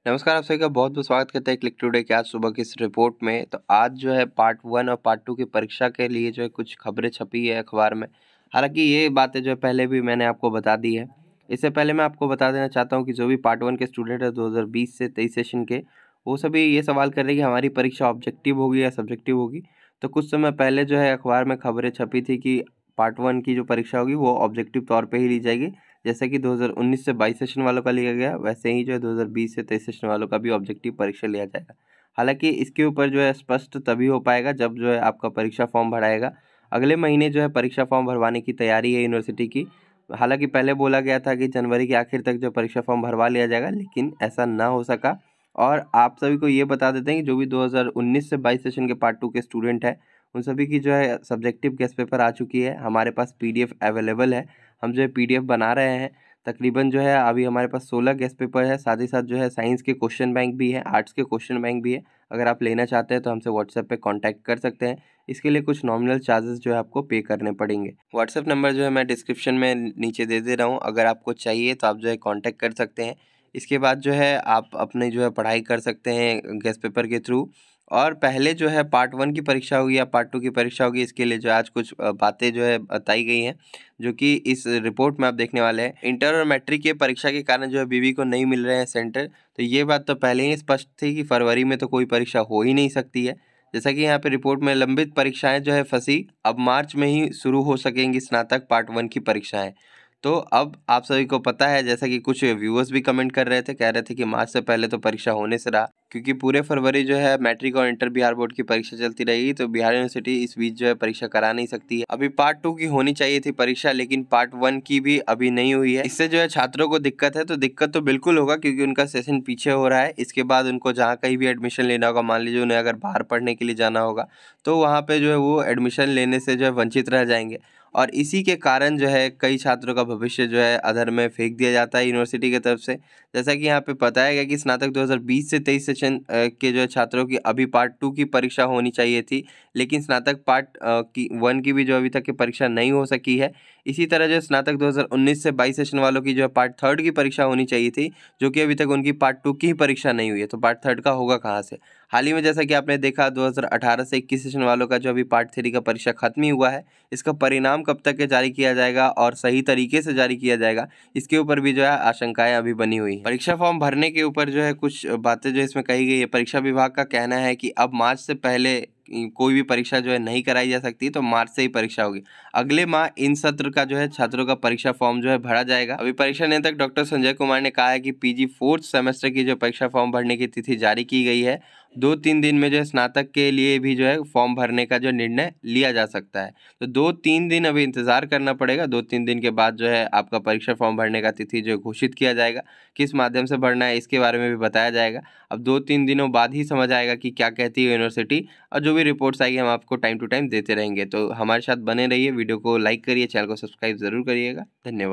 नमस्कार, आप सभी का बहुत-बहुत स्वागत करते हैं क्लिक टुडे के आज सुबह की इस रिपोर्ट में। तो आज जो है पार्ट 1 और पार्ट 2 की परीक्षा के लिए जो है कुछ खबरें छपी है अखबार में। हालाँकि ये बातें जो है पहले भी मैंने आपको बता दी है। इससे पहले मैं आपको बता देना चाहता हूँ कि जो भी पार्ट 1 के स्टूडेंट हैं 2020 से 23 सेशन के, वो सभी ये सवाल कर रहे हैं कि हमारी परीक्षा ऑब्जेक्टिव होगी या सब्जेक्टिव होगी। तो कुछ समय पहले जो है अखबार में खबरें छपी थी कि पार्ट 1 की जो परीक्षा होगी वो ऑब्जेक्टिव तौर पे ही ली जाएगी। जैसे कि 2019 से 22 सेशन वालों का लिया गया, वैसे ही जो है 2020 से 23 सेशन वालों का भी ऑब्जेक्टिव परीक्षा लिया जाएगा। हालाँकि इसके ऊपर जो है स्पष्ट तभी हो पाएगा जब जो है आपका परीक्षा फॉर्म भराएगा। अगले महीने जो है परीक्षा फॉर्म भरवाने की तैयारी है यूनिवर्सिटी की। हालाँकि पहले बोला गया था कि जनवरी के आखिर तक जो परीक्षा फॉर्म भरवा लिया जाएगा, लेकिन ऐसा ना हो सका। और आप सभी को ये बता देते हैं कि जो भी 2019 से 22 सेशन के पार्ट 2 के स्टूडेंट हैं, उन सभी की जो है सब्जेक्टिव गेस्ट पेपर आ चुकी है। हमारे पास पीडीएफ अवेलेबल है। हम जो है पीडीएफ बना रहे हैं। तकरीबन जो है अभी हमारे पास 16 गेस्ट पेपर है, साथ ही साथ जो है साइंस के क्वेश्चन बैंक भी है, आर्ट्स के क्वेश्चन बैंक भी है। अगर आप लेना चाहते हैं तो हमसे व्हाट्सएप पे कांटेक्ट कर सकते हैं। इसके लिए कुछ नॉमिनल चार्जेस जो है आपको पे करने पड़ेंगे। व्हाट्सएप नंबर जो है मैं डिस्क्रिप्शन में नीचे दे रहा हूँ, अगर आपको चाहिए तो आप जो है कॉन्टैक्ट कर सकते हैं। इसके बाद जो है आप अपनी जो है पढ़ाई कर सकते हैं गेस्ट पेपर के थ्रू। और पहले जो है पार्ट 1 की परीक्षा होगी या पार्ट 2 की परीक्षा होगी, इसके लिए जो आज कुछ बातें जो है बताई गई हैं, जो कि इस रिपोर्ट में आप देखने वाले हैं। इंटर और मैट्रिक की परीक्षा के कारण जो है बीवी को नहीं मिल रहे हैं सेंटर, तो ये बात तो पहले ही स्पष्ट थी कि फरवरी में तो कोई परीक्षा हो ही नहीं सकती है। जैसा कि यहाँ पे रिपोर्ट में लंबित परीक्षाएं जो है फंसी, अब मार्च में ही शुरू हो सकेंगी स्नातक पार्ट 1 की परीक्षाएं। तो अब आप सभी को पता है, जैसा कि कुछ व्यूअर्स भी कमेंट कर रहे थे, कह रहे थे कि मार्च से पहले तो परीक्षा होने से रहा, क्योंकि पूरे फरवरी जो है मैट्रिक और इंटर बिहार बोर्ड की परीक्षा चलती रहेगी, तो बिहार यूनिवर्सिटी इस बीच जो है परीक्षा करा नहीं सकती है। अभी पार्ट 2 की होनी चाहिए थी परीक्षा, लेकिन पार्ट 1 की भी अभी नहीं हुई है। इससे जो है छात्रों को दिक्कत है, तो दिक्कत तो बिल्कुल होगा, क्योंकि उनका सेशन पीछे हो रहा है। इसके बाद उनको जहाँ कहीं भी एडमिशन लेना होगा, मान लीजिए उन्हें अगर बाहर पढ़ने के लिए जाना होगा, तो वहाँ पे जो है वो एडमिशन लेने से जो है वंचित रह जाएंगे। और इसी के कारण जो है कई छात्रों का भविष्य जो है अधर में फेंक दिया जाता है यूनिवर्सिटी की तरफ से। जैसा कि यहाँ पे बताया गया कि स्नातक 2020 से 23 सेशन के जो है छात्रों की अभी पार्ट 2 की परीक्षा होनी चाहिए थी, लेकिन स्नातक पार्ट की 1 की भी जो अभी तक की परीक्षा नहीं हो सकी है। इसी तरह जो स्नातक 2019 से 22 सेशन वालों की जो है पार्ट 3 की परीक्षा होनी चाहिए थी, जो कि अभी तक उनकी पार्ट 2 की ही परीक्षा नहीं हुई है, तो पार्ट 3 का होगा कहाँ से। हाल ही में जैसा कि आपने देखा 2018 से 21 सेशन वालों का जो अभी पार्ट 3 का परीक्षा खत्म ही हुआ है, इसका परिणाम कब तक के जारी किया जाएगा और सही तरीके से जारी किया जाएगा, इसके ऊपर भी जो है आशंकाएं अभी बनी हुई हैं। परीक्षा फॉर्म भरने के ऊपर जो है कुछ बातें जो इसमें कही गई है। परीक्षा विभाग का कहना है कि अब मार्च से पहले कोई भी परीक्षा जो है नहीं कराई जा सकती, तो मार्च से ही परीक्षा होगी। अगले माह इन सत्र का जो है छात्रों का परीक्षा फॉर्म जो है भरा जाएगा। अभी परीक्षा नियंत्रक डॉक्टर संजय कुमार ने कहा है कि पीजी 4th सेमेस्टर की जो परीक्षा फॉर्म भरने की तिथि जारी की गई है। 2-3 दिन में जो है स्नातक के लिए भी जो है फॉर्म भरने का जो निर्णय लिया जा सकता है। तो 2-3 दिन अभी इंतजार करना पड़ेगा। 2-3 दिन के बाद जो है आपका परीक्षा फॉर्म भरने का तिथि जो घोषित किया जाएगा। किस माध्यम से भरना है इसके बारे में भी बताया जाएगा। अब 2-3 दिनों बाद ही समझ आएगा कि क्या कहती है यूनिवर्सिटी, और जो भी रिपोर्ट्स आएगी हम आपको टाइम टू टाइम देते रहेंगे। तो हमारे साथ बने रहिए, वीडियो को लाइक करिए, चैनल को सब्सक्राइब ज़रूर करिएगा। धन्यवाद।